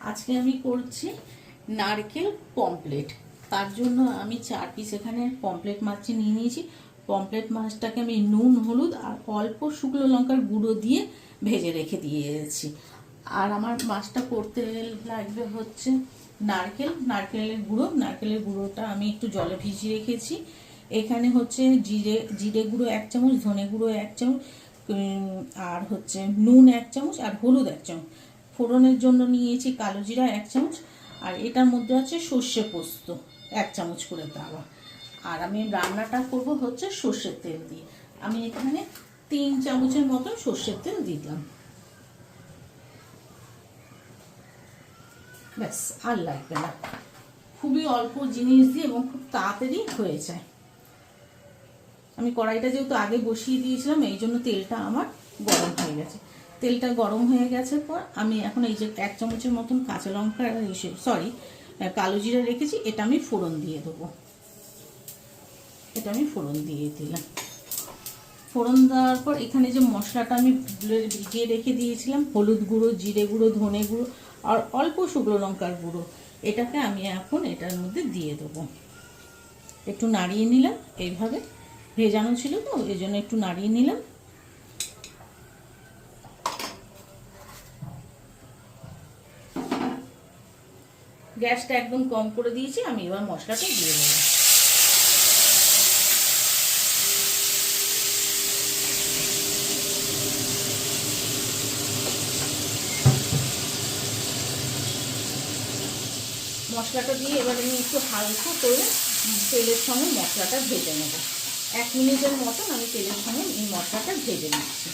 আজকে আমি করছি নারকেল পমফ্রেট। তার জন্য আমি 4 পিস এখানে পমফ্রেট মাছ নিয়ে নিয়েছি। পমফ্রেট মাছটাকে আমি নুন, হলুদ আর অল্প শুকনো লঙ্কার গুঁড়ো দিয়ে ভেজে রেখে দিয়েছি। আর আমার মাছটা করতে লাগবে হচ্ছে নারকেলের গুঁড়োটা আমি একটু জলে ভিজিয়ে রেখেছি। এখানে হচ্ছে জিরে গুঁড়ো 1 চামচ, ধনে গুঁড়ো 1 চামচ, আর হচ্ছে নুন 1 চামচ আর হলুদ 1 চামচ। ফোড়নের জন্য নিয়েছি কালো জিরা 1 চামচ, আর এটার মধ্যে আছে সর্ষে পোস্ত 1 চামচ করে দেওয়া। আর আমি রান্নাটা করব হচ্ছে সর্ষের তেল দিয়ে। আমি এখানে 3 চামচের মতো সর্ষের তেল দিলাম। ব্যাস, আর লাগবে না। খুবই অল্প জিনিস দিয়ে এবং খুব তাড়াতাড়ি হয়ে যায়। আমি কড়াইটা যেহেতু আগে বসিয়ে দিয়েছিলাম, এই জন্য তেলটা আমার গরম হয়ে গেছে। তেলটা গরম হয়ে গেছে পর আমি এখন এই যে 1 চামচের মতন কাঁচা লঙ্কা কালো জিরা রেখেছি, এটা আমি ফোড়ন দিয়ে দেবো। এটা আমি ফোড়ন দিয়ে দিলাম। ফোড়ন দেওয়ার পর এখানে যে মশলাটা আমি ভিজিয়ে রেখে দিয়েছিলাম, হলুদ গুঁড়ো, জিরে গুঁড়ো, ধনে গুঁড়ো আর অল্প শুকনো লঙ্কার গুঁড়ো, এটাকে আমি এখন এটার মধ্যে দিয়ে দেবো। একটু নাড়িয়ে নিলাম, এইভাবে ভেজানো ছিল তো এই জন্য একটু নাড়িয়ে নিলাম। গ্যাসটা একদম কম করে দিয়েছি। আমি এবার মশলাটা দিয়ে দেবো। মশলাটা দিয়ে এবার আমি একটু হালকা করে তেলের সঙ্গে মশলাটা ভেজে নেব। 1 মিনিটের মতন আমি তেলের সঙ্গে এই মশলাটা ভেজে নিচ্ছি।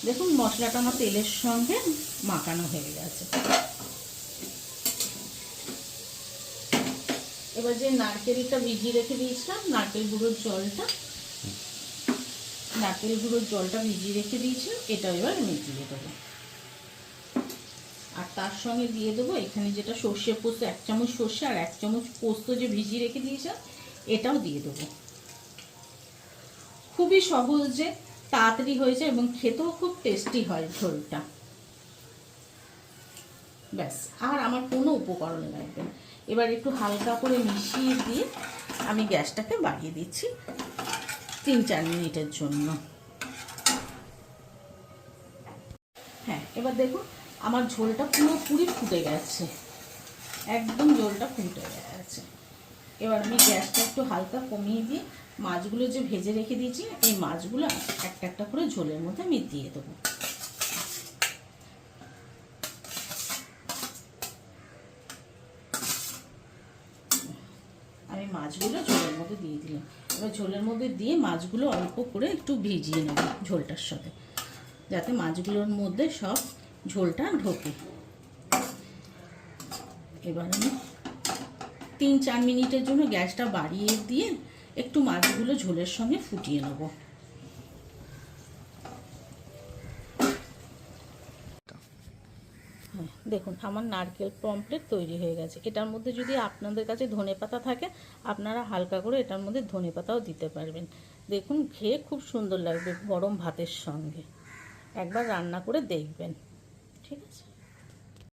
দেখুন মশলাটা আমার তেলের সঙ্গে মাখানো হয়ে গেছে। এবার যে নারকেলটা ভিজিয়ে রেখে দিয়েছিলাম, নারকেল গুঁড়োর জলটা ভিজিয়ে রেখে দিয়েছিলাম, এটা এবার আমি দিয়ে দেবো। আর তার সঙ্গে দিয়ে দেবো এখানে যেটা সর্ষে পোস্ত, 1 চামচ সর্ষে আর 1 চামচ পোস্ত যে ভিজিয়ে রেখে দিয়েছিলাম, এটাও দিয়ে দেবো। খুবই সহজে তাড়াতাড়ি হয়েছে এবং খেতেও খুব টেস্টি হয় ঝোলটা। ব্যাস, আর আমার কোনো উপকরণ লাগবে না। এবার একটু হালকা করে মিশিয়ে দিয়ে আমি গ্যাসটাকে বাড়িয়ে দিচ্ছি 3-4 মিনিটের জন্য। হ্যাঁ, এবার দেখুন আমার ঝোলটা পুরোপুরি ফুটে গেছে, একদম ঝোলটা ফুটে গেছে। এবার আমি গ্যাসটা একটু হালকা কমিয়ে দিয়ে মাছগুলো যে ভেজে রেখে দিয়েছি, এই মাছগুলো একটা একটা করে ঝোলের মধ্যে আমি দিয়ে দেবো। আমি মাছগুলো ঝোলের মধ্যে দিয়ে দিলাম। এবার ঝোলের মধ্যে দিয়ে মাছগুলো অল্প করে একটু ভিজিয়ে নেব ঝোলটার সাথে, যাতে মাছগুলোর মধ্যে সব ঝোলটা ঢোকে। এবার আমি 3-4 মিনিটের জন্য গ্যাসটা বাড়িয়ে দিয়ে একটু মাছগুলো ঝোলের সঙ্গে ফুটিয়ে নেব। দেখুন আমার নারকেল পমফ্রেট তৈরি হয়ে গেছে। এটার মধ্যে যদি আপনাদের কাছে ধনেপাতা থাকে, আপনারা হালকা করে এটার মধ্যে ধনেপাতাও দিতে পারবেন। দেখুন খেয়ে খুব সুন্দর লাগবে গরম ভাতের সঙ্গে। একবার রান্না করে দেখবেন। ঠিক আছে।